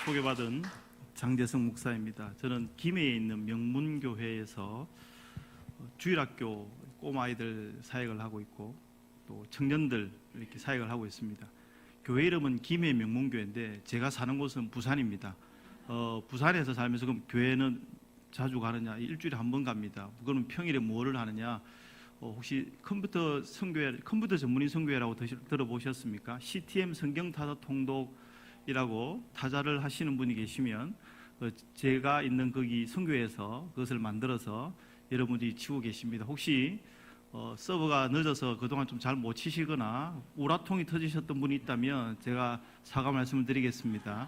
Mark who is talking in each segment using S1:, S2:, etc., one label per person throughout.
S1: 소개받은 장재성 목사입니다. 저는 김해에 있는 명문교회에서 주일학교 꼬마아이들 사역을 하고 있고 또 청년들 이렇게 사역을 하고 있습니다. 교회 이름은 김해 명문교회인데 제가 사는 곳은 부산입니다. 부산에서 살면서 그럼 교회는 자주 가느냐? 일주일에 한 번 갑니다. 그러면 평일에 뭐를 하느냐? 혹시 컴퓨터 전문인 선교회라고 들어보셨습니까? CTM 성경타자 통독이라고 타자를 하시는 분이 계시면 제가 있는 거기 선교회에서 그것을 만들어서 여러분들이 치고 계십니다. 혹시 서버가 늦어서 그동안 좀 잘 못 치시거나 우라통이 터지셨던 분이 있다면 제가 사과 말씀을 드리겠습니다.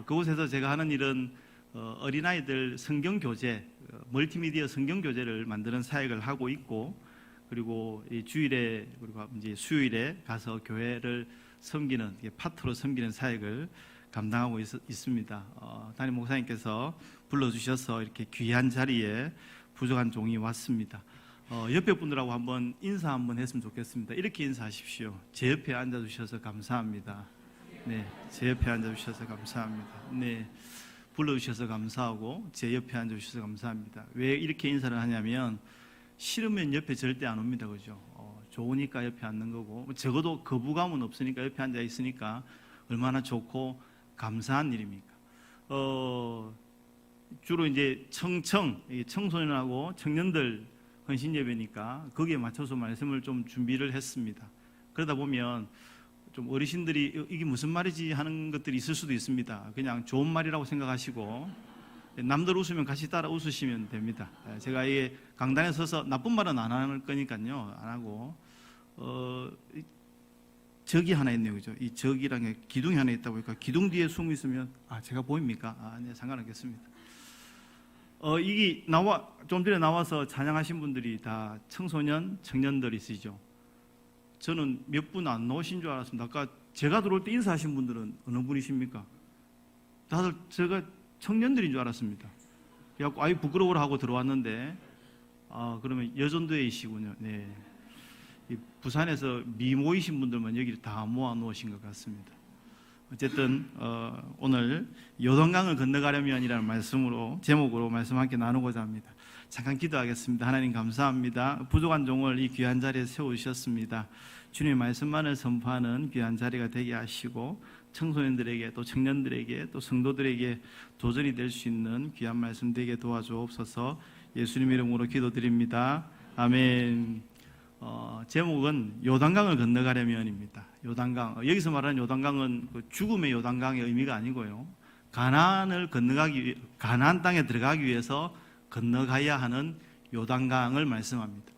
S1: 그곳에서 제가 하는 일은 어린아이들 성경교재, 멀티미디어 성경교재를 만드는 사역을 하고 있고, 그리고 이 주일에 그리고 이제 수요일에 가서 교회를 섬기는 파트로 섬기는 사역을 감당하고 있습니다. 담임 목사님께서 불러주셔서 이렇게 귀한 자리에 부족한 종이 왔습니다. 옆에 분들하고 한번 인사 한번 했으면 좋겠습니다. 이렇게 인사하십시오. 제 옆에 앉아주셔서 감사합니다. 네, 제 옆에 앉아주셔서 감사합니다. 네, 불러주셔서 감사하고 제 옆에 앉아주셔서 감사합니다. 왜 이렇게 인사를 하냐면 싫으면 옆에 절대 안 옵니다. 그죠? 좋으니까 옆에 앉는 거고, 적어도 거부감은 없으니까 옆에 앉아 있으니까 얼마나 좋고 감사한 일입니까? 주로 이제 청소년하고 청년들 헌신 예배니까 거기에 맞춰서 말씀을 좀 준비를 했습니다. 그러다 보면 좀 어르신들이 이게 무슨 말이지 하는 것들이 있을 수도 있습니다. 그냥 좋은 말이라고 생각하시고 남들 웃으면 같이 따라 웃으시면 됩니다. 제가 이게 강단에 서서 나쁜 말은 안 할 거니까요, 안 하고 적이 하나 있네요, 그죠? 이 적이랑 기둥이 하나 있다 보니까 기둥 뒤에 숨어 있으면 제가 보입니까? 네, 상관없겠습니다. 이게 좀 전에 나와서 찬양하신 분들이 다 청소년, 청년들이시죠. 저는 몇 분 안 나오신 줄 알았습니다. 아까 제가 들어올 때 인사하신 분들은 어느 분이십니까? 다들 제가 청년들인 줄 알았습니다. 그래갖고 아이 부끄러워라 하고 들어왔는데 그러면 여전도이시군요. 네. 부산에서 미모이신 분들만 여기 다 모아 놓으신 것 같습니다. 어쨌든 오늘 요단강을 건너가려면이라는 제목으로 말씀 함께 나누고자 합니다. 잠깐 기도하겠습니다. 하나님 감사합니다. 부족한 종을 이 귀한 자리에 세우셨습니다. 주님의 말씀만을 선포하는 귀한 자리가 되게 하시고 청소년들에게 또 청년들에게 또 성도들에게 도전이 될 수 있는 귀한 말씀 되게 도와주옵소서. 예수님 이름으로 기도드립니다. 아멘. 제목은 요단강을 건너가려면입니다. 요단강, 여기서 말하는 요단강은 죽음의 요단강의 의미가 아니고요, 가나안 땅에 들어가기 위해서 건너가야 하는 요단강을 말씀합니다.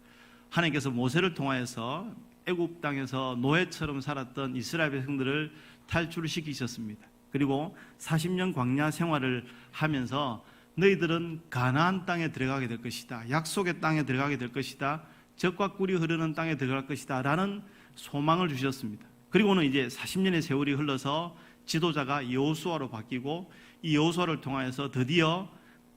S1: 하나님께서 모세를 통하여서 애굽 땅에서 노예처럼 살았던 이스라엘 백성들을 탈출을 시키셨습니다. 그리고 40년 광야 생활을 하면서 너희들은 가나안 땅에 들어가게 될 것이다, 약속의 땅에 들어가게 될 것이다, 젖과 꿀이 흐르는 땅에 들어갈 것이다 라는 소망을 주셨습니다. 그리고는 이제 40년의 세월이 흘러서 지도자가 여호수아로 바뀌고 이 여호수아를 통하여서 드디어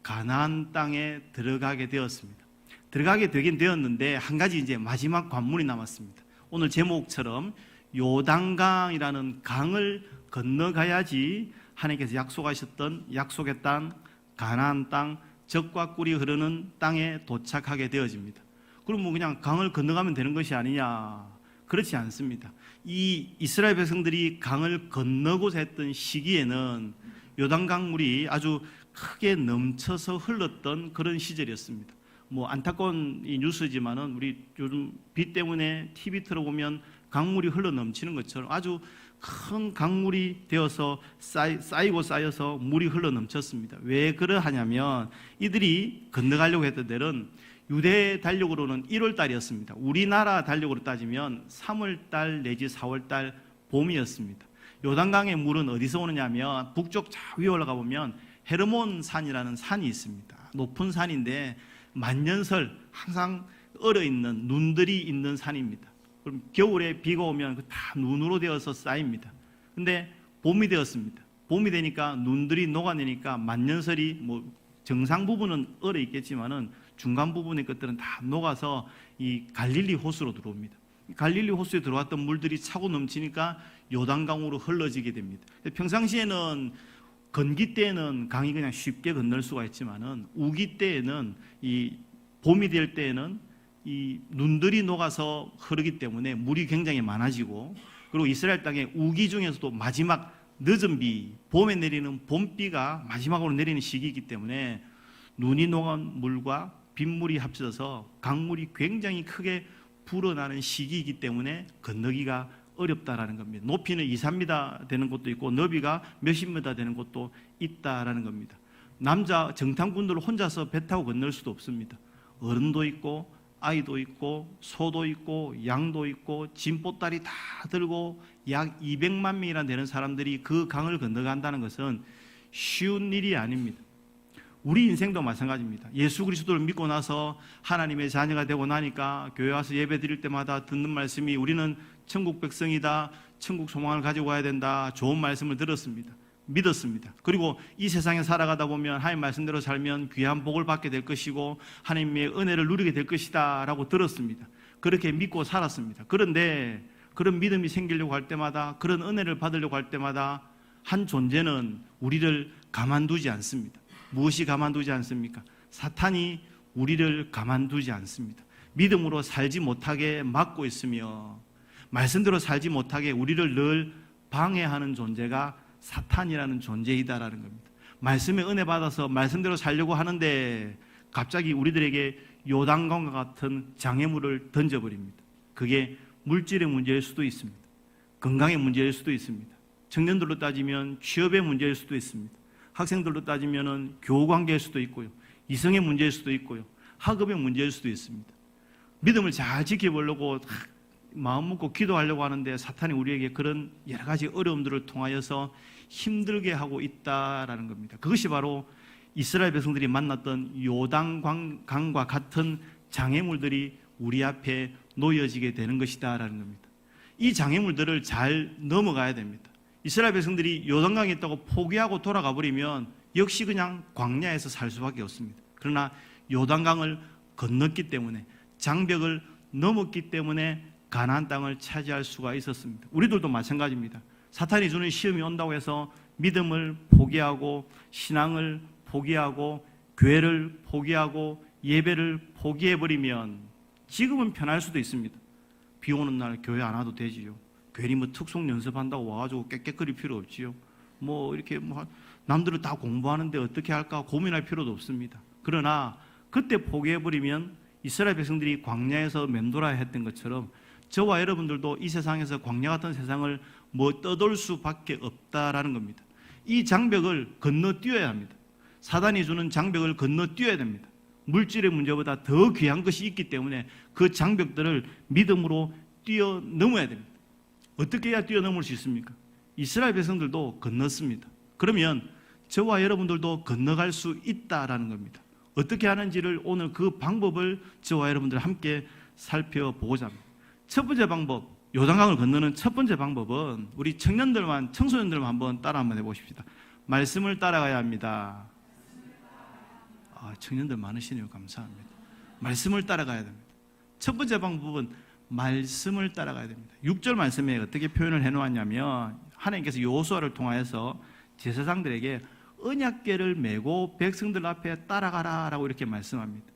S1: 가나안 땅에 들어가게 되었습니다. 들어가게 되긴 되었는데 한 가지 이제 마지막 관문이 남았습니다. 오늘 제목처럼 요단강이라는 강을 건너가야지 하나님께서 약속하셨던 약속의 땅, 가나안 땅, 젖과 꿀이 흐르는 땅에 도착하게 되어집니다. 그럼 뭐 그냥 강을 건너가면 되는 것이 아니냐? 그렇지 않습니다. 이 이스라엘 백성들이 강을 건너고자 했던 시기에는 요단강물이 아주 크게 넘쳐서 흘렀던 그런 시절이었습니다. 뭐 안타까운 이 뉴스지만은 우리 요즘 비 때문에 TV 틀어보면 강물이 흘러 넘치는 것처럼 아주 큰 강물이 되어서 쌓여서 물이 흘러 넘쳤습니다. 왜 그러하냐면 이들이 건너가려고 했던 데는 유대 달력으로는 1월 달이었습니다. 우리나라 달력으로 따지면 3월 달 내지 4월 달 봄이었습니다. 요단강의 물은 어디서 오느냐면 북쪽 저 위에 올라가 보면 헤르몬 산이라는 산이 있습니다. 높은 산인데 만년설 항상 얼어있는 눈들이 있는 산입니다. 그럼 겨울에 비가 오면 다 눈으로 되어서 쌓입니다. 근데 봄이 되었습니다. 봄이 되니까 눈들이 녹아내니까 만년설이 뭐 정상 부분은 얼어 있겠지만은 중간 부분의 것들은 다 녹아서 이 갈릴리 호수로 들어옵니다. 갈릴리 호수에 들어왔던 물들이 차고 넘치니까 요단강으로 흘러지게 됩니다. 평상시에는 건기 때에는 강이 그냥 쉽게 건널 수가 있지만은 우기 때에는 이 봄이 될 때에는 이 눈들이 녹아서 흐르기 때문에 물이 굉장히 많아지고, 그리고 이스라엘 땅의 우기 중에서도 마지막 늦은 비, 봄에 내리는 봄비가 마지막으로 내리는 시기이기 때문에 눈이 녹은 물과 빗물이 합쳐져서 강물이 굉장히 크게 불어나는 시기이기 때문에 건너기가 어렵다라는 겁니다. 높이는 2, 3m 되는 곳도 있고 너비가 몇십 미터 되는 곳도 있다라는 겁니다. 남자 정탐꾼들 혼자서 배 타고 건널 수도 없습니다. 어른도 있고 아이도 있고 소도 있고 양도 있고 짐보따리 다 들고 약 200만 명이나 되는 사람들이 그 강을 건너간다는 것은 쉬운 일이 아닙니다. 우리 인생도 마찬가지입니다. 예수 그리스도를 믿고 나서 하나님의 자녀가 되고 나니까 교회 와서 예배 드릴 때마다 듣는 말씀이 우리는 천국 백성이다, 천국 소망을 가지고 가야 된다, 좋은 말씀을 들었습니다. 믿었습니다. 그리고 이 세상에 살아가다 보면 하나님 말씀대로 살면 귀한 복을 받게 될 것이고 하나님의 은혜를 누리게 될 것이다 라고 들었습니다. 그렇게 믿고 살았습니다. 그런데 그런 믿음이 생기려고 할 때마다, 그런 은혜를 받으려고 할 때마다 한 존재는 우리를 가만두지 않습니다. 무엇이 가만두지 않습니까? 사탄이 우리를 가만두지 않습니다. 믿음으로 살지 못하게 막고 있으며 말씀대로 살지 못하게 우리를 늘 방해하는 존재가 사탄이라는 존재이다라는 겁니다. 말씀의 은혜 받아서 말씀대로 살려고 하는데 갑자기 우리들에게 요단강과 같은 장애물을 던져버립니다. 그게 물질의 문제일 수도 있습니다. 건강의 문제일 수도 있습니다. 청년들로 따지면 취업의 문제일 수도 있습니다. 학생들로 따지면 교우관계일 수도 있고요. 이성의 문제일 수도 있고요. 학업의 문제일 수도 있습니다. 믿음을 잘 지켜보려고 마음 먹고 기도하려고 하는데 사탄이 우리에게 그런 여러 가지 어려움들을 통하여서 힘들게 하고 있다라는 겁니다. 그것이 바로 이스라엘 백성들이 만났던 요단강과 같은 장애물들이 우리 앞에 놓여지게 되는 것이다라는 겁니다. 이 장애물들을 잘 넘어가야 됩니다. 이스라엘 백성들이 요단강에 있다고 포기하고 돌아가 버리면 역시 그냥 광야에서 살 수밖에 없습니다. 그러나 요단강을 건넜기 때문에, 장벽을 넘었기 때문에 가나안 땅을 차지할 수가 있었습니다. 우리들도 마찬가지입니다. 사탄이 주는 시험이 온다고 해서 믿음을 포기하고 신앙을 포기하고 교회를 포기하고 예배를 포기해버리면 지금은 편할 수도 있습니다. 비 오는 날 교회 안 와도 되지요. 괜히 뭐 특송 연습한다고 와가지고 깨끗거릴 필요 없지요. 뭐 이렇게 뭐 남들은 다 공부하는데 어떻게 할까 고민할 필요도 없습니다. 그러나 그때 포기해버리면 이스라엘 백성들이 광야에서 맴돌아야 했던 것처럼 저와 여러분들도 이 세상에서 광야 같은 세상을 뭐 떠돌 수밖에 없다라는 겁니다. 이 장벽을 건너뛰어야 합니다. 사단이 주는 장벽을 건너뛰어야 됩니다. 물질의 문제보다 더 귀한 것이 있기 때문에 그 장벽들을 믿음으로 뛰어넘어야 됩니다. 어떻게 해야 뛰어넘을 수 있습니까? 이스라엘 백성들도 건넜습니다. 그러면 저와 여러분들도 건너갈 수 있다라는 겁니다. 어떻게 하는지를 오늘 그 방법을 저와 여러분들 함께 살펴보고자 합니다. 첫 번째 방법, 요단강을 건너는 첫 번째 방법은 우리 청년들만, 청소년들만 한번 따라 한번 해보십시다. 말씀을 따라가야 합니다. 청년들 많으시네요. 감사합니다. 말씀을 따라가야 됩니다. 첫 번째 방법은 말씀을 따라가야 됩니다. 6절 말씀에 어떻게 표현을 해놓았냐면 하나님께서 여호수아를 통하여서 제사장들에게 언약궤를 메고 백성들 앞에 따라가라 라고 이렇게 말씀합니다.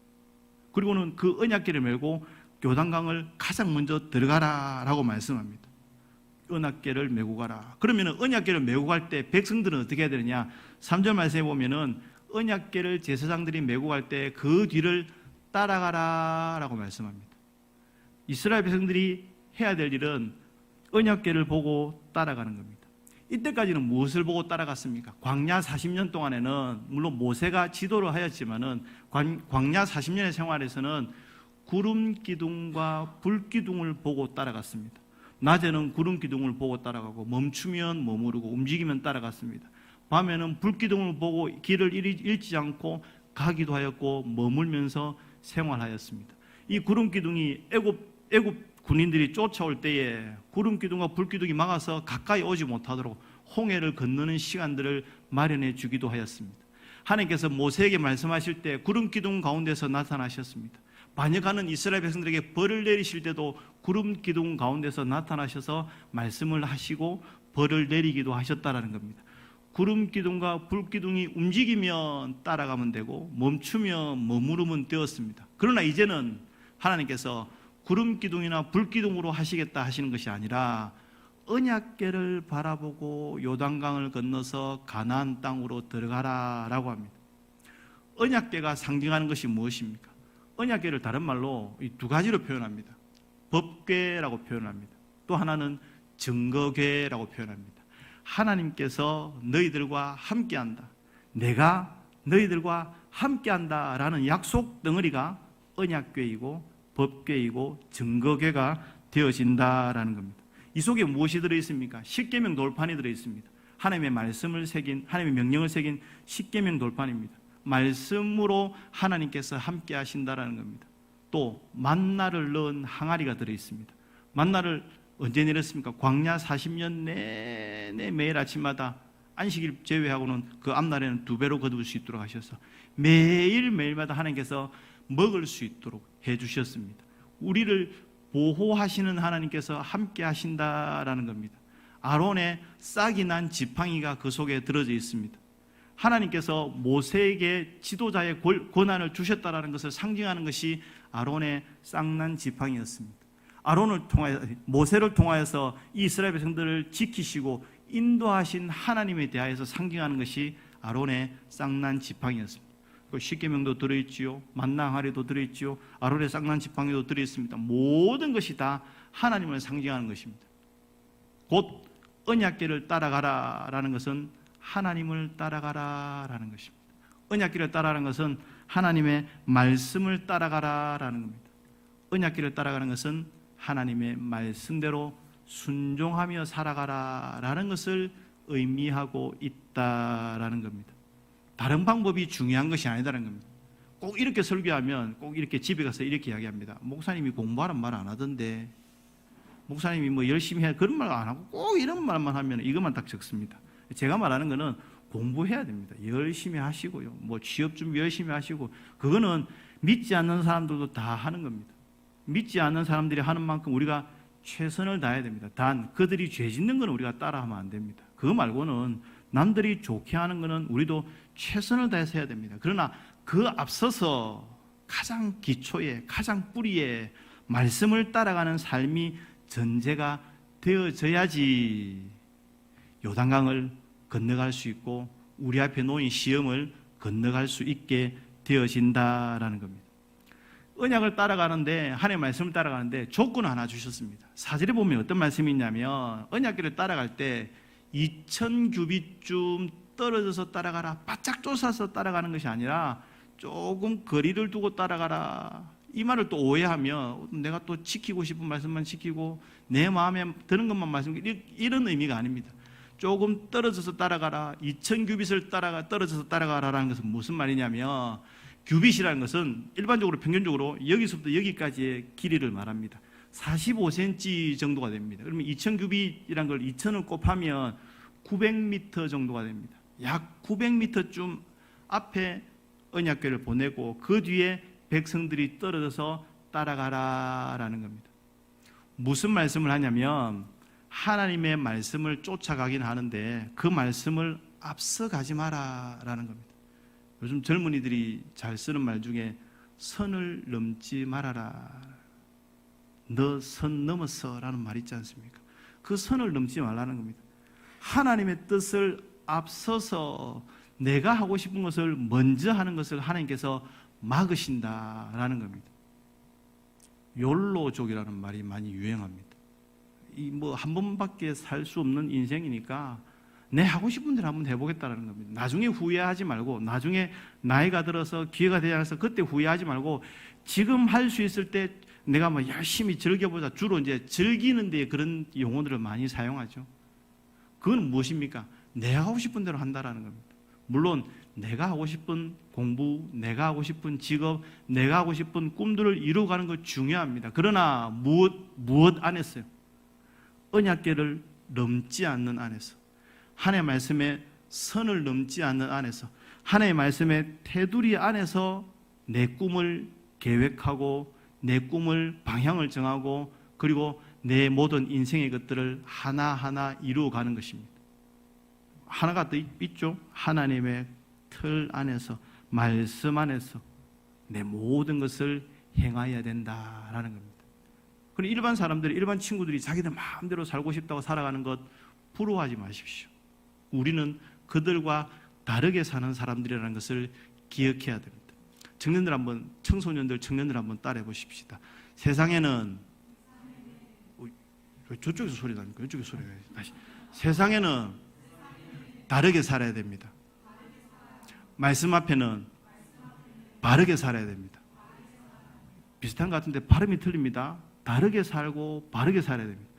S1: 그리고는 그 언약궤를 메고 요단강을 가장 먼저 들어가라 라고 말씀합니다. 언약궤를 메고 가라. 그러면 언약궤를 메고 갈 때 백성들은 어떻게 해야 되느냐? 3절 말씀에 보면은 언약궤를 제사장들이 메고 갈 때 그 뒤를 따라가라 라고 말씀합니다. 이스라엘 백성들이 해야 될 일은 언약궤를 보고 따라가는 겁니다. 이때까지는 무엇을 보고 따라갔습니까? 광야 40년 동안에는 물론 모세가 지도를 하였지만은 광야 40년의 생활에서는 구름 기둥과 불 기둥을 보고 따라갔습니다. 낮에는 구름 기둥을 보고 따라가고 멈추면 머무르고 움직이면 따라갔습니다. 밤에는 불 기둥을 보고 길을 잃지 않고 가기도 하였고 머물면서 생활하였습니다. 이 구름 기둥이 애굽 군인들이 쫓아올 때에 구름 기둥과 불 기둥이 막아서 가까이 오지 못하도록 홍해를 건너는 시간들을 마련해 주기도 하였습니다. 하나님께서 모세에게 말씀하실 때 구름 기둥 가운데서 나타나셨습니다. 반역하는 이스라엘 백성들에게 벌을 내리실 때도 구름 기둥 가운데서 나타나셔서 말씀을 하시고 벌을 내리기도 하셨다라는 겁니다. 구름 기둥과 불 기둥이 움직이면 따라가면 되고 멈추면 머무르면 되었습니다. 그러나 이제는 하나님께서 구름 기둥이나 불 기둥으로 하시겠다 하시는 것이 아니라 언약궤를 바라보고 요단강을 건너서 가나안 땅으로 들어가라라고 합니다. 언약궤가 상징하는 것이 무엇입니까? 언약궤를 다른 말로 이 두 가지로 표현합니다. 법궤라고 표현합니다. 또 하나는 증거궤라고 표현합니다. 하나님께서 너희들과 함께한다, 내가 너희들과 함께한다 라는 약속 덩어리가 언약궤이고 법궤이고 증거궤가 되어진다라는 겁니다. 이 속에 무엇이 들어있습니까? 십계명 돌판이 들어있습니다. 하나님의 말씀을 새긴, 하나님의 명령을 새긴 십계명 돌판입니다. 말씀으로 하나님께서 함께 하신다라는 겁니다. 또 만나를 넣은 항아리가 들어있습니다. 만나를 언제 내렸습니까? 광야 40년 내내 매일 아침마다 안식일 제외하고는 그 앞날에는 2배로 거둘 수 있도록 하셔서 매일매일마다 하나님께서 먹을 수 있도록 해주셨습니다. 우리를 보호하시는 하나님께서 함께 하신다라는 겁니다. 아론의 싹이 난 지팡이가 그 속에 들어져 있습니다. 하나님께서 모세에게 지도자의 권한을 주셨다라는 것을 상징하는 것이 아론의 싹난 지팡이였습니다. 아론을 통하여, 모세를 통하여서 이스라엘 백성들을 지키시고 인도하신 하나님에 대하여서 상징하는 것이 아론의 싹난 지팡이였습니다. 십계명도 들어있지요, 만나 항아리도 들어있지요, 아론의 싹난 지팡이도 들어있습니다. 모든 것이 다 하나님을 상징하는 것입니다. 곧 언약궤를 따라가라라는 것은 하나님을 따라가라라는 것입니다. 언약궤를 따라가는 것은 하나님의 말씀을 따라가라라는 겁니다. 언약궤를 따라가는 것은 하나님의 말씀대로 순종하며 살아가라라는 것을 의미하고 있다라는 겁니다. 다른 방법이 중요한 것이 아니다라는 겁니다. 꼭 이렇게 설교하면 꼭 이렇게 집에 가서 이렇게 이야기합니다. 목사님이 공부하란 말 안 하던데, 목사님이 뭐 열심히 해, 그런 말 안 하고 꼭 이런 말만 하면 이것만 딱 적습니다. 제가 말하는 거는 공부해야 됩니다. 열심히 하시고요, 뭐 취업 준비 열심히 하시고, 그거는 믿지 않는 사람들도 다 하는 겁니다. 믿지 않는 사람들이 하는 만큼 우리가 최선을 다해야 됩니다. 단 그들이 죄 짓는 건 우리가 따라하면 안 됩니다. 그거 말고는 남들이 좋게 하는 거는 우리도 최선을 다해서 해야 됩니다. 그러나 그 앞서서 가장 기초에, 가장 뿌리에 말씀을 따라가는 삶이 전제가 되어져야지 요단강을 건너갈 수 있고 우리 앞에 놓인 시험을 건너갈 수 있게 되어진다라는 겁니다. 언약을 따라가는데, 하나님의 말씀을 따라가는데 조건 하나 주셨습니다. 4절에 보면 어떤 말씀이 있냐면, 언약길을 따라갈 때 2000규빗쯤 떨어져서 따라가라, 바짝 쫓아서 따라가는 것이 아니라 조금 거리를 두고 따라가라. 이 말을 또 오해하면 내가 또 지키고 싶은 말씀만 지키고 내 마음에 드는 것만 말씀드리고, 이런 의미가 아닙니다. 조금 떨어져서 따라가라, 2000규빗을 떨어져서 따라가라라는 것은 무슨 말이냐면, 규빗이라는 것은 일반적으로 평균적으로 여기서부터 여기까지의 길이를 말합니다. 45cm 정도가 됩니다. 그러면 2000규빗이라는 걸 2000을 곱하면 900m 정도가 됩니다. 약 900m쯤 앞에 언약궤를 보내고 그 뒤에 백성들이 떨어져서 따라가라라는 겁니다. 무슨 말씀을 하냐면, 하나님의 말씀을 쫓아가긴 하는데 그 말씀을 앞서가지 마라라는 겁니다. 요즘 젊은이들이 잘 쓰는 말 중에 선을 넘지 말아라, 너 선 넘었어 라는 말 있지 않습니까? 그 선을 넘지 말라는 겁니다. 하나님의 뜻을 앞서서 내가 하고 싶은 것을 먼저 하는 것을 하나님께서 막으신다라는 겁니다. 욜로족이라는 말이 많이 유행합니다. 이 뭐 한 번밖에 살 수 없는 인생이니까 내 하고 싶은 대로 한번 해보겠다라는 겁니다. 나중에 후회하지 말고, 나중에 나이가 들어서 기회가 되지 않아서 그때 후회하지 말고, 지금 할 수 있을 때 내가 뭐 열심히 즐겨보자. 주로 이제 즐기는 데 그런 용어들을 많이 사용하죠. 그건 무엇입니까? 내가 하고 싶은 대로 한다라는 겁니다. 물론 내가 하고 싶은 공부, 내가 하고 싶은 직업, 내가 하고 싶은 꿈들을 이루어가는 거 중요합니다. 그러나 무엇 안에서요? 언약궤를 넘지 않는 안에서, 하나님의 말씀에 선을 넘지 않는 안에서, 하나님의 말씀의 테두리 안에서 내 꿈을 계획하고 내 꿈을 방향을 정하고 그리고 내 모든 인생의 것들을 하나하나 이루어가는 것입니다. 하나가 더 있죠. 하나님의 틀 안에서, 말씀 안에서 내 모든 것을 행해야 된다라는 겁니다. 그럼 일반 사람들이, 일반 친구들이 자기들 마음대로 살고 싶다고 살아가는 것 부러워하지 마십시오. 우리는 그들과 다르게 사는 사람들이라는 것을 기억해야 됩니다. 청년들 한번, 청소년들, 청년들 한번 따라해 보십시다. 세상에는, 저쪽에서 소리 나니까 이쪽에 소리가 나요. 다시. 세상에는 다르게 살아야 됩니다. 말씀 앞에는 바르게 살아야 됩니다. 비슷한 것 같은데 발음이 틀립니다. 다르게 살고 바르게 살아야 됩니다.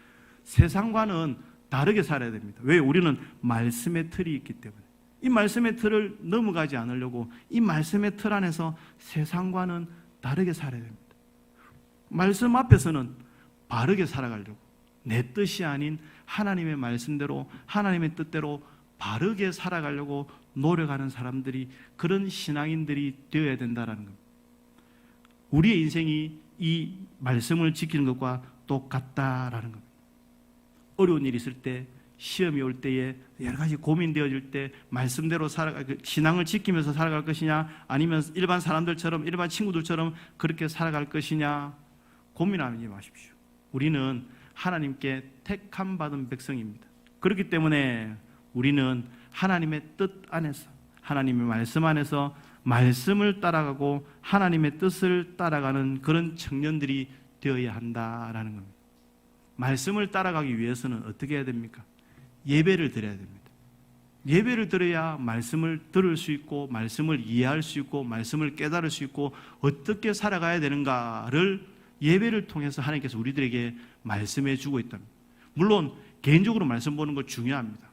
S1: 세상과는 다르게 살아야 됩니다. 왜? 우리는 말씀의 틀이 있기 때문에. 이 말씀의 틀을 넘어가지 않으려고 이 말씀의 틀 안에서 세상과는 다르게 살아야 됩니다. 말씀 앞에서는 바르게 살아가려고 내 뜻이 아닌 하나님의 말씀대로, 하나님의 뜻대로 바르게 살아가려고 노력하는 사람들이, 그런 신앙인들이 되어야 된다는 겁니다. 우리의 인생이 이 말씀을 지키는 것과 똑같다라는 겁니다. 어려운 일이 있을 때, 시험이 올 때에, 여러 가지 고민되어질 때 말씀대로 신앙을 지키면서 살아갈 것이냐, 아니면 일반 사람들처럼, 일반 친구들처럼 그렇게 살아갈 것이냐 고민하지 마십시오. 우리는 하나님께 택함 받은 백성입니다. 그렇기 때문에 우리는 하나님의 뜻 안에서, 하나님의 말씀 안에서 말씀을 따라가고 하나님의 뜻을 따라가는 그런 청년들이 되어야 한다라는 겁니다. 말씀을 따라가기 위해서는 어떻게 해야 됩니까? 예배를 드려야 됩니다. 예배를 드려야 말씀을 들을 수 있고, 말씀을 이해할 수 있고, 말씀을 깨달을 수 있고, 어떻게 살아가야 되는가를 예배를 통해서 하나님께서 우리들에게 말씀해 주고 있답니다. 물론 개인적으로 말씀 보는 거 중요합니다.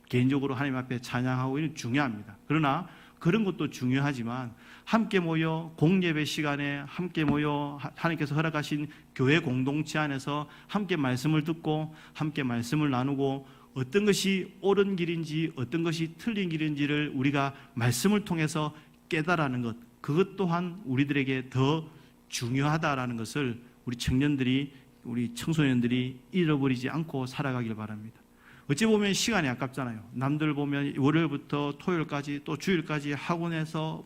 S1: 개인적으로 하나님 앞에 찬양하고 이는 중요합니다. 그러나 그런 것도 중요하지만 함께 모여 공예배 시간에 함께 모여 하나님께서 허락하신 교회 공동체 안에서 함께 말씀을 듣고 함께 말씀을 나누고, 어떤 것이 옳은 길인지 어떤 것이 틀린 길인지를 우리가 말씀을 통해서 깨달아는 것, 그것 또한 우리들에게 더 중요하다라는 것을 우리 청년들이, 우리 청소년들이 잃어버리지 않고 살아가길 바랍니다. 어찌 보면 시간이 아깝잖아요. 남들 보면 월요일부터 토요일까지 또 주일까지 학원에서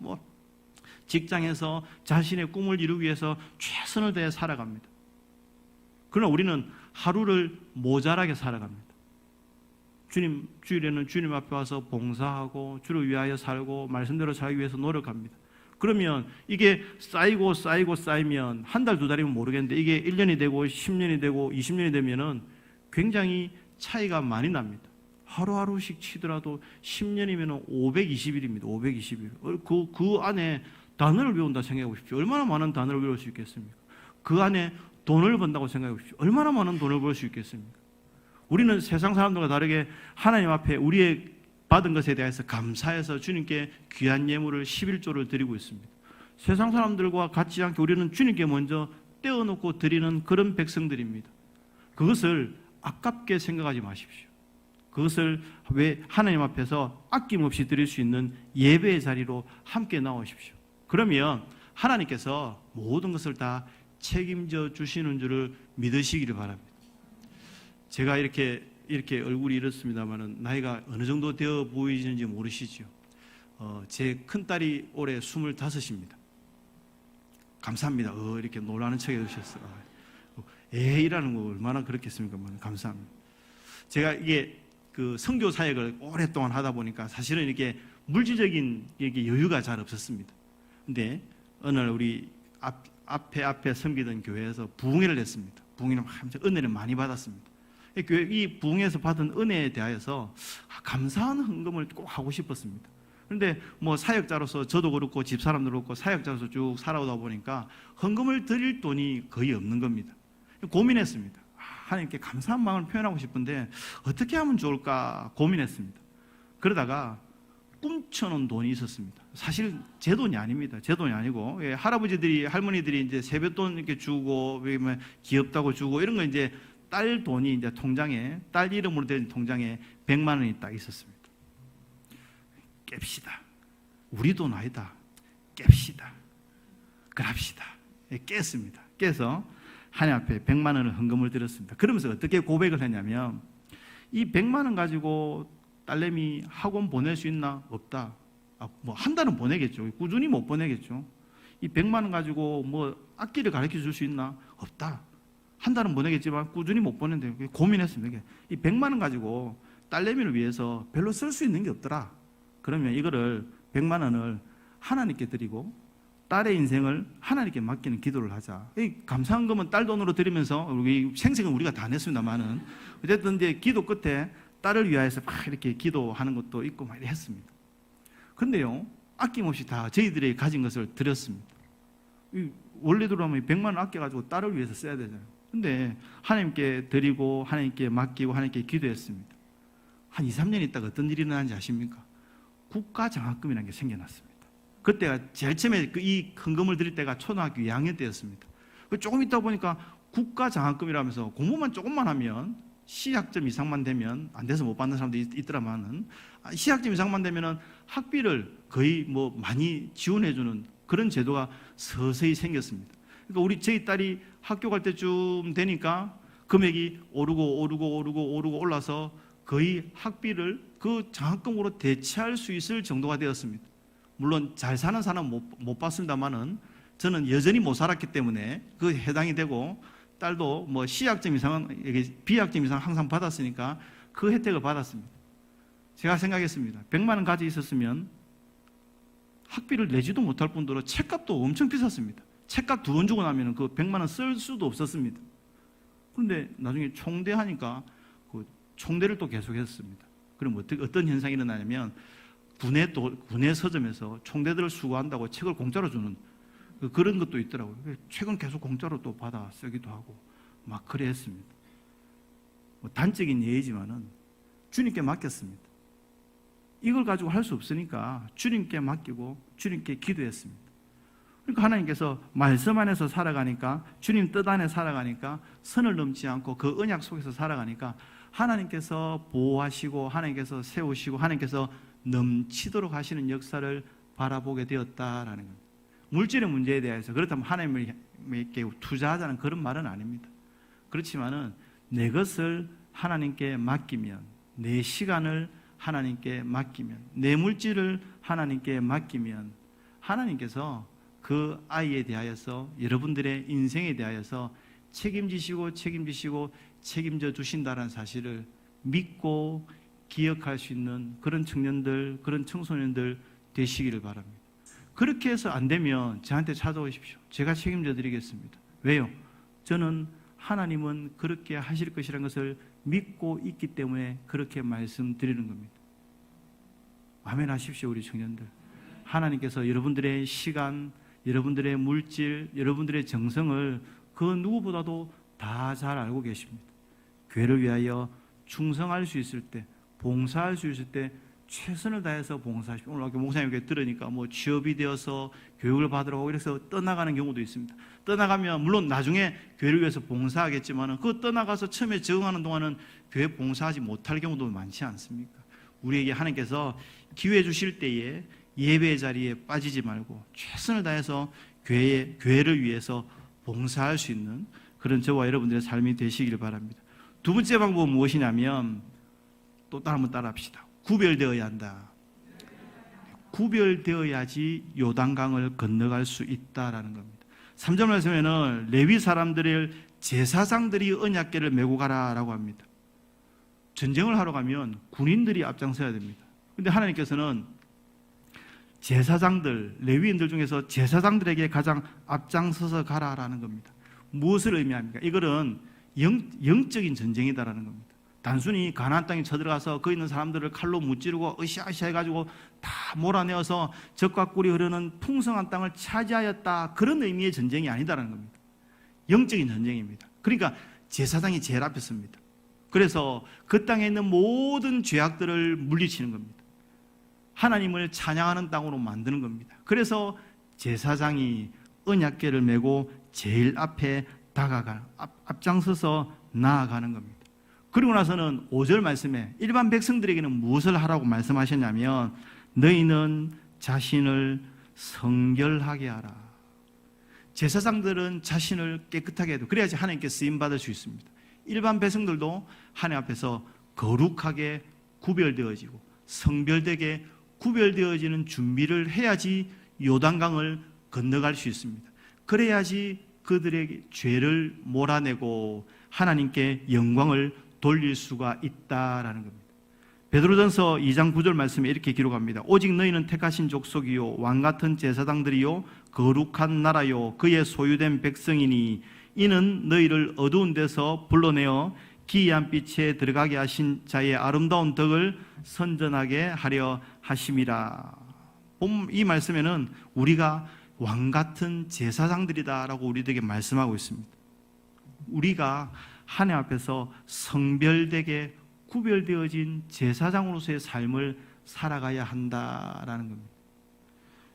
S1: 직장에서 자신의 꿈을 이루기 위해서 최선을 다해 살아갑니다. 그러나 우리는 하루를 모자라게 살아갑니다. 주일에는 주님 앞에 와서 봉사하고 주를 위하여 살고 말씀대로 살기 위해서 노력합니다. 그러면 이게 쌓이면 한 달, 두 달이면 모르겠는데 이게 1년이 되고 10년이 되고 20년이 되면은 굉장히 차이가 많이 납니다. 하루하루씩 치더라도 10년이면 520일입니다. 520일. 그 안에 단어를 배운다 생각해 보십시오. 얼마나 많은 단어를 배울 수 있겠습니까? 그 안에 돈을 번다고 생각해 보십시오. 얼마나 많은 돈을 벌 수 있겠습니까? 우리는 세상 사람들과 다르게 하나님 앞에 우리의 받은 것에 대해서 감사해서 주님께 귀한 예물을 11조를 드리고 있습니다. 세상 사람들과 같지 않게 우리는 주님께 먼저 떼어놓고 드리는 그런 백성들입니다. 그것을 아깝게 생각하지 마십시오. 그것을 왜 하나님 앞에서 아낌없이 드릴 수 있는 예배의 자리로 함께 나오십시오. 그러면 하나님께서 모든 것을 다 책임져 주시는 줄을 믿으시기를 바랍니다. 제가 이렇게 얼굴이 이렇습니다만 나이가 어느 정도 되어 보이시는지 모르시죠? 제 큰딸이 올해 25입니다. 감사합니다. 이렇게 놀라는 척 해주셨어요. 에이라는 거 얼마나 그렇겠습니까? 감사합니다. 제가 이게 그 선교 사역을 오랫동안 하다 보니까 사실은 이렇게 물질적인 이렇게 여유가 잘 없었습니다. 근데 어느 날 우리 앞에 섬기던 교회에서 부흥회를 했습니다. 부흥회는 은혜를 많이 받았습니다. 이 부흥회에서 받은 은혜에 대하여서 감사한 헌금을 꼭 하고 싶었습니다. 그런데 사역자로서 저도 그렇고 집사람도 그렇고 사역자로서 쭉 살아오다 보니까 헌금을 드릴 돈이 거의 없는 겁니다. 고민했습니다. 하나님께 감사한 마음을 표현하고 싶은데 어떻게 하면 좋을까 고민했습니다. 그러다가 꿈쳐놓은 돈이 있었습니다. 사실 제 돈이 아닙니다. 제 돈이 아니고 할아버지들이 할머니들이 이제 세뱃돈 이렇게 주고 귀엽다고 주고 이런 거 이제 딸 돈이 이제 통장에 딸 이름으로 된 통장에 100만 원이 딱 있었습니다. 깹시다. 우리 돈 아니다. 깹시다. 그럽시다. 깼습니다. 깨서 하나님 앞에 100만 원을 헌금을 드렸습니다. 그러면서 어떻게 고백을 했냐면 이 100만 원 가지고 딸내미 학원 보낼 수 있나? 없다. 뭐 한 달은 보내겠죠. 꾸준히 못 보내겠죠. 이 100만 원 가지고 뭐 악기를 가르쳐 줄 수 있나? 없다. 한 달은 보내겠지만 꾸준히 못 보낸대요. 고민했습니다. 이 100만 원 가지고 딸내미를 위해서 별로 쓸 수 있는 게 없더라. 그러면 이거를 100만 원을 하나님께 드리고 딸의 인생을 하나님께 맡기는 기도를 하자. 이 감사한 거면 딸 돈으로 드리면서 우리 생생은 우리가 다 냈습니다만은 어쨌든 이제 기도 끝에 딸을 위하여서 막 이렇게 기도하는 것도 있고 막 했습니다. 그런데요, 아낌없이 다 저희들이 가진 것을 드렸습니다. 원래대로 하면 100만 원 아껴가지고 딸을 위해서 써야 되잖아요. 근데 하나님께 드리고 하나님께 맡기고 하나님께 기도했습니다. 한 2, 3년 있다가 어떤 일이 일어나는지 아십니까? 국가장학금이라는 게 생겨났습니다. 그때가 제일 처음에 이 헌금을 드릴 때가 초등학교 2학년 때였습니다. 조금 있다 보니까 국가장학금이라면서 공부만 조금만 하면 C학점 이상만 되면, 안 돼서 못 받는 사람도 있더라만은, C학점 이상만 되면은 학비를 거의 뭐 많이 지원해주는 그런 제도가 서서히 생겼습니다. 그러니까 저희 딸이 학교 갈 때쯤 되니까 금액이 오르고 올라서 거의 학비를 그 장학금으로 대체할 수 있을 정도가 되었습니다. 물론 잘 사는 사람은 못 받습니다만은 저는 여전히 못 살았기 때문에 그 해당이 되고, 딸도 뭐 C학점 이상은, B학점 이상 항상 받았으니까 그 혜택을 받았습니다. 제가 생각했습니다. 100만 원 가지고 있었으면 학비를 내지도 못할 뿐더러 책값도 엄청 비쌌습니다. 책값 2번 주고 나면 그 100만 원 쓸 수도 없었습니다. 그런데 나중에 총대하니까 그 총대를 또 계속했습니다. 그럼 어떤 현상이 일어나냐면 군내 서점에서 총대들을 수거한다고 책을 공짜로 주는 그런 것도 있더라고요. 책은 계속 공짜로 또 받아 쓰기도 하고 막 그래 했습니다. 뭐 단적인 예이지만은 주님께 맡겼습니다. 이걸 가지고 할 수 없으니까 주님께 맡기고 주님께 기도했습니다. 그러니까 하나님께서 말씀 안에서 살아가니까, 주님 뜻 안에 살아가니까, 선을 넘지 않고 그 언약 속에서 살아가니까 하나님께서 보호하시고 하나님께서 세우시고 하나님께서 넘치도록 하시는 역사를 바라보게 되었다라는 겁니다. 물질의 문제에 대해서 그렇다면 하나님께 투자하자는 그런 말은 아닙니다. 그렇지만은 내 것을 하나님께 맡기면, 내 시간을 하나님께 맡기면, 내 물질을 하나님께 맡기면 하나님께서 그 아이에 대하여서, 여러분들의 인생에 대하여서 책임지시고 책임져 주신다는 사실을 믿고 기억할 수 있는 그런 청년들, 그런 청소년들 되시기를 바랍니다. 그렇게 해서 안 되면 저한테 찾아오십시오. 제가 책임져 드리겠습니다. 왜요? 저는 하나님은 그렇게 하실 것이라는 것을 믿고 있기 때문에 그렇게 말씀드리는 겁니다. 아멘 하십시오, 우리 청년들. 하나님께서 여러분들의 시간, 여러분들의 물질, 여러분들의 정성을 그 누구보다도 다 잘 알고 계십니다. 교회를 위하여 충성할 수 있을 때, 봉사할 수 있을 때 최선을 다해서 봉사하십시오. 오늘 목사님께 들으니까 뭐 취업이 되어서 교육을 받으러 가고 이래서 떠나가는 경우도 있습니다. 떠나가면 물론 나중에 교회를 위해서 봉사하겠지만 그 떠나가서 처음에 적응하는 동안은 교회 봉사하지 못할 경우도 많지 않습니까? 우리에게 하나님께서 기회 주실 때에 예배의 자리에 빠지지 말고 최선을 다해서 교회를 위해서 봉사할 수 있는 그런 저와 여러분들의 삶이 되시길 바랍니다. 두 번째 방법은 무엇이냐면, 또 한번 따라합시다. 구별되어야 한다. 구별되어야지 요단강을 건너갈 수 있다라는 겁니다. 3절 말씀에는 레위 사람들을 제사장들이 언약궤를 메고 가라라고 합니다. 전쟁을 하러 가면 군인들이 앞장서야 됩니다. 그런데 하나님께서는 제사장들, 레위인들 중에서 제사장들에게 가장 앞장서서 가라라는 겁니다. 무엇을 의미합니까? 이거는 영적인 전쟁이다라는 겁니다. 단순히 가나안 땅에 쳐들어가서 거기 있는 사람들을 칼로 무찌르고 으쌰으쌰 해가지고 다 몰아내어서 젖과 꿀이 흐르는 풍성한 땅을 차지하였다, 그런 의미의 전쟁이 아니다라는 겁니다. 영적인 전쟁입니다. 그러니까 제사장이 제일 앞에 섭니다. 그래서 그 땅에 있는 모든 죄악들을 물리치는 겁니다. 하나님을 찬양하는 땅으로 만드는 겁니다. 그래서 제사장이 언약궤를 메고 제일 앞에 앞장서서 나아가는 겁니다. 그리고 나서는 5절 말씀에 일반 백성들에게는 무엇을 하라고 말씀하셨냐면, 너희는 자신을 성결하게 하라. 제사장들은 자신을 깨끗하게 해도 그래야지 하나님께 쓰임받을 수 있습니다. 일반 백성들도 하나님 앞에서 거룩하게 구별되어지고 성별되게 구별되어지는 준비를 해야지 요단강을 건너갈 수 있습니다. 그래야지 그들의 죄를 몰아내고 하나님께 영광을 돌릴 수가 있다라는 겁니다. 베드로전서 2장 9절 말씀에 이렇게 기록합니다. 오직 너희는 택하신 족속이요 왕같은 제사장들이요 거룩한 나라요 그의 소유된 백성이니 이는 너희를 어두운 데서 불러내어 기이한 빛에 들어가게 하신 자의 아름다운 덕을 선전하게 하려 하심이라. 이 말씀에는 우리가 왕같은 제사장들이다라고 우리들에게 말씀하고 있습니다. 우리가 하나님 앞에서 성별되게 구별되어진 제사장으로서의 삶을 살아가야 한다라는 겁니다.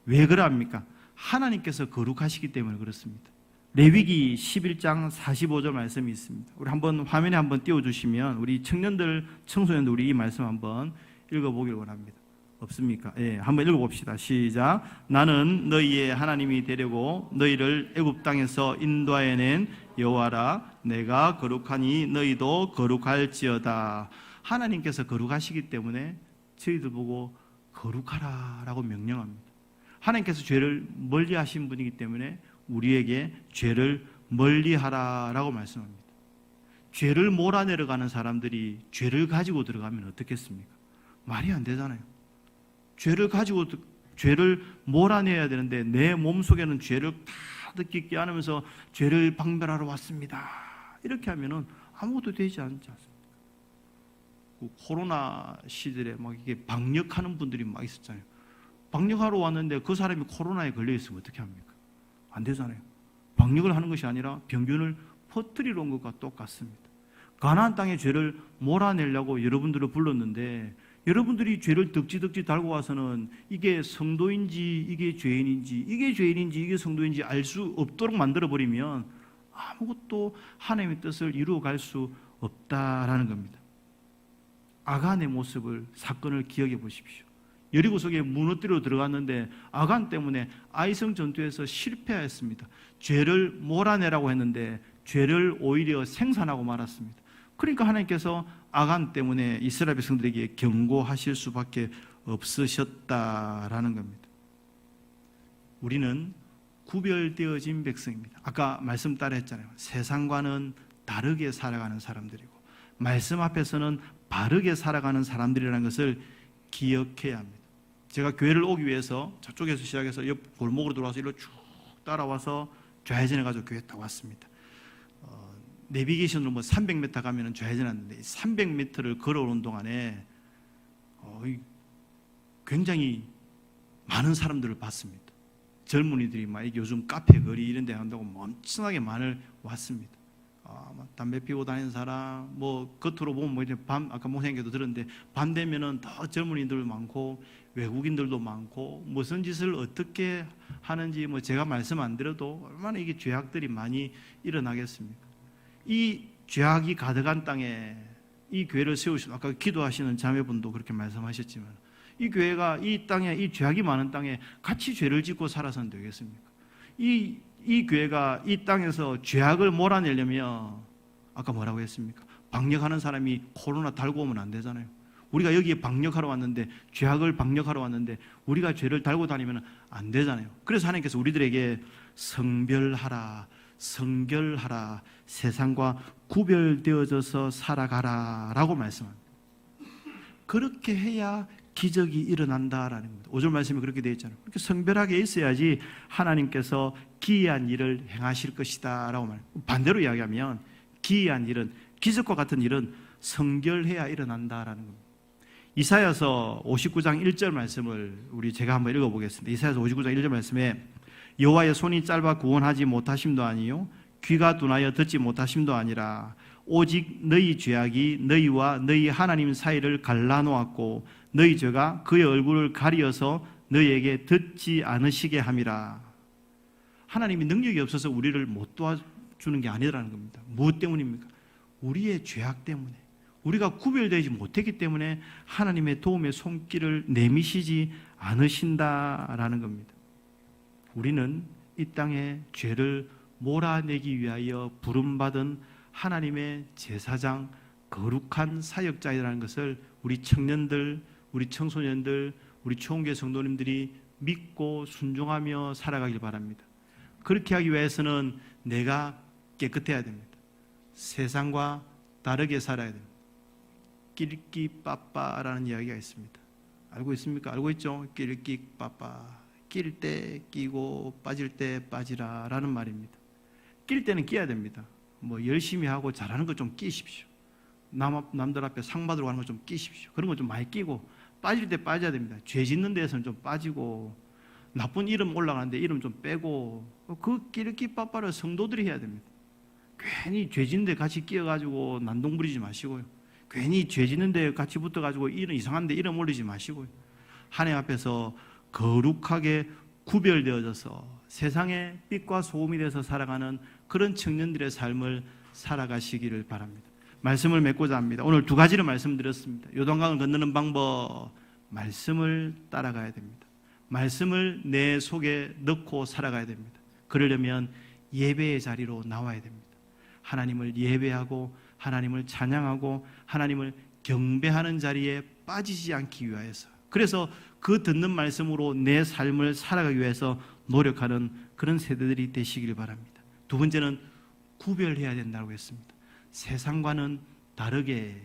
S1: 왜 그러합니까? 하나님께서 거룩하시기 때문에 그렇습니다. 레위기 11장 45절 말씀이 있습니다. 우리 한번 화면에 한번 띄워주시면 우리 청년들, 청소년들 우리 이 말씀 한번 읽어보길 원합니다. 없습니까? 예, 한번 읽어봅시다. 시작. 나는 너희의 하나님이 되려고 너희를 애굽 땅에서 인도하여낸 여호와라. 내가 거룩하니 너희도 거룩할지어다. 하나님께서 거룩하시기 때문에 저희들 보고 거룩하라라고 명령합니다. 하나님께서 죄를 멀리하신 분이기 때문에 우리에게 죄를 멀리하라라고 말씀합니다. 죄를 몰아내려가는 사람들이 죄를 가지고 들어가면 어떻겠습니까? 말이 안 되잖아요. 죄를 몰아내야 되는데 내 몸속에는 죄를 가득 끼게 하면서 죄를 박멸하러 왔습니다. 이렇게 하면은 아무것도 되지 않지 않습니까? 그 코로나 시절에 막 이게 방역하는 분들이 막 있었잖아요. 방역하러 왔는데 그 사람이 코로나에 걸려 있으면 어떻게 합니까? 안 되잖아요. 방역을 하는 것이 아니라 병균을 퍼뜨리러 온 것과 똑같습니다. 가나안 땅의 죄를 몰아내려고 여러분들을 불렀는데 여러분들이 죄를 덕지덕지 달고 와서는 이게 성도인지 이게 죄인인지 이게 성도인지 알 수 없도록 만들어버리면 아무것도 하나님의 뜻을 이루어갈 수 없다라는 겁니다. 아간의 모습을, 사건을 기억해 보십시오. 여리고 속에 무너뜨려 들어갔는데 아간 때문에 아이성 전투에서 실패하였습니다. 죄를 몰아내라고 했는데 죄를 오히려 생산하고 말았습니다. 그러니까 하나님께서 아간 때문에 이스라엘 백성들에게 경고하실 수밖에 없으셨다라는 겁니다. 우리는 구별되어진 백성입니다. 아까 말씀 따라 했잖아요. 세상과는 다르게 살아가는 사람들이고 말씀 앞에서는 바르게 살아가는 사람들이라는 것을 기억해야 합니다. 제가 교회를 오기 위해서 저쪽에서 시작해서 옆 골목으로 들어와서 이리로 쭉 따라와서 좌회전해 가지고 교회에 딱 왔습니다. 내비게이션으로 300m 가면 좌회전 하는데 300m를 걸어오는 동안에 굉장히 많은 사람들을 봤습니다. 젊은이들이 막 요즘 카페 거리 이런 데 한다고 엄청나게 많이 왔습니다. 담배 피우고 다니는 사람, 겉으로 보면 아까 목사님께도 들었는데 밤 되면은 더 젊은이들 많고 외국인들도 많고 무슨 짓을 어떻게 하는지 제가 말씀 안 드려도 얼마나 이게 죄악들이 많이 일어나겠습니까? 이 죄악이 가득한 땅에 이 교회를 세우시고 아까 기도하시는 자매분도 그렇게 말씀하셨지만 이 교회가 이 땅에 이 죄악이 많은 땅에 같이 죄를 짓고 살아서는 되겠습니까? 이 교회가 이 땅에서 죄악을 몰아내려면 아까 뭐라고 했습니까? 방역하는 사람이 코로나 달고 오면 안 되잖아요. 우리가 여기에 방역하러 왔는데 죄악을 방역하러 왔는데 우리가 죄를 달고 다니면 안 되잖아요. 그래서 하나님께서 우리들에게 성별하라, 성결하라, 세상과 구별되어져서 살아가라 라고 말씀합니다. 그렇게 해야 기적이 일어난다라는 겁니다. 5절 말씀이 그렇게 되어 있잖아요. 그렇게 성별하게 있어야지 하나님께서 기이한 일을 행하실 것이다 라고 말합니다. 반대로 이야기하면 기이한 일은, 기적과 같은 일은 성결해야 일어난다라는 겁니다. 이사야서 59장 1절 말씀을 제가 한번 읽어보겠습니다. 이사야서 59장 1절 말씀에 여호와의 손이 짧아 구원하지 못하심도 아니요 귀가 둔하여 듣지 못하심도 아니라 오직 너희 죄악이 너희와 너희 하나님 사이를 갈라놓았고 너희 죄가 그의 얼굴을 가리어서 너희에게 듣지 않으시게 함이라. 하나님이 능력이 없어서 우리를 못 도와주는 게 아니라는 겁니다. 무엇 때문입니까? 우리의 죄악 때문에, 우리가 구별되지 못했기 때문에 하나님의 도움의 손길을 내미시지 않으신다라는 겁니다. 우리는 이 땅에 죄를 몰아내기 위하여 부름받은 하나님의 제사장, 거룩한 사역자이라는 것을 우리 청년들, 우리 청소년들, 우리 초원교회 성도님들이 믿고 순종하며 살아가길 바랍니다. 그렇게 하기 위해서는 내가 깨끗해야 됩니다. 세상과 다르게 살아야 됩니다. 낄끼빠빠라는 이야기가 있습니다. 알고 있습니까? 알고 있죠? 낄끼빠빠. 낄 때 끼고 빠질 때 빠지라 라는 말입니다. 낄 때는 끼야 됩니다. 뭐 열심히 하고 잘하는 거 좀 끼십시오. 남들 앞에 상 받으러 가는 거 좀 끼십시오. 그런 거 좀 많이 끼고 빠질 때 빠져야 됩니다. 죄 짓는 데에서는 좀 빠지고 나쁜 이름 올라가는데 이름 좀 빼고 그 낄끼빠빠를 성도들이 해야 됩니다. 괜히 죄 짓는 데 같이 끼어가지고 난동 부리지 마시고요. 괜히 죄 짓는 데 같이 붙어가지고 이름 이상한 데 이름 올리지 마시고요. 하나님 앞에서 거룩하게 구별되어져서 세상의 빛과 소금이 돼서 살아가는 그런 청년들의 삶을 살아가시기를 바랍니다. 말씀을 맺고자 합니다. 오늘 두 가지를 말씀드렸습니다. 요단강을 건너는 방법, 말씀을 따라가야 됩니다. 말씀을 내 속에 넣고 살아가야 됩니다. 그러려면 예배의 자리로 나와야 됩니다. 하나님을 예배하고 하나님을 찬양하고 하나님을 경배하는 자리에 빠지지 않기 위하여서, 그래서 그 듣는 말씀으로 내 삶을 살아가기 위해서 노력하는 그런 세대들이 되시길 바랍니다. 두 번째는 구별해야 된다고 했습니다. 세상과는 다르게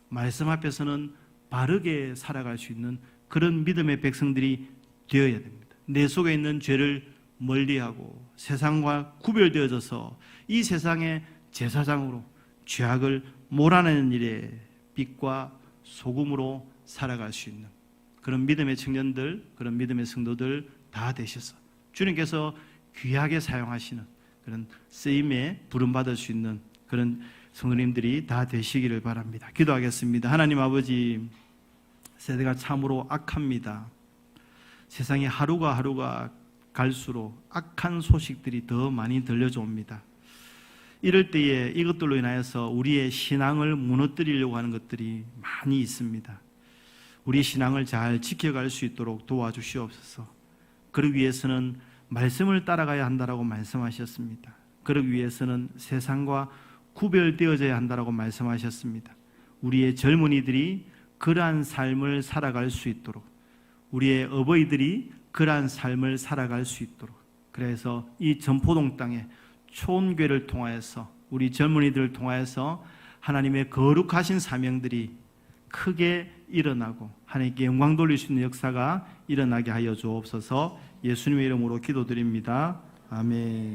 S1: 말씀 앞에서는 바르게 살아갈 수 있는 그런 믿음의 백성들이 되어야 됩니다. 내 속에 있는 죄를 멀리하고 세상과 구별되어져서 이 세상의 제사장으로 죄악을 몰아내는 일에 빛과 소금으로 살아갈 수 있는 그런 믿음의 청년들, 그런 믿음의 성도들 다 되셔서 주님께서 귀하게 사용하시는 그런 쓰임에 부름받을 수 있는 그런 성도님들이 다 되시기를 바랍니다. 기도하겠습니다. 하나님 아버지, 세대가 참으로 악합니다. 세상에 하루가 하루가 갈수록 악한 소식들이 더 많이 들려져 옵니다. 이럴 때에 이것들로 인하여서 우리의 신앙을 무너뜨리려고 하는 것들이 많이 있습니다. 우리의 신앙을 잘 지켜갈 수 있도록 도와주시옵소서. 그러기 위해서는 말씀을 따라가야 한다라고 말씀하셨습니다. 그러기 위해서는 세상과 구별되어져야 한다라고 말씀하셨습니다. 우리의 젊은이들이 그러한 삶을 살아갈 수 있도록, 우리의 어버이들이 그러한 삶을 살아갈 수 있도록, 그래서 이 전포동 땅에 초원교회를 통하여서 우리 젊은이들을 통하여서 하나님의 거룩하신 사명들이 크게 일어나고 하나님께 영광 돌릴 수 있는 역사가 일어나게 하여 주옵소서. 예수님의 이름으로 기도드립니다. 아멘.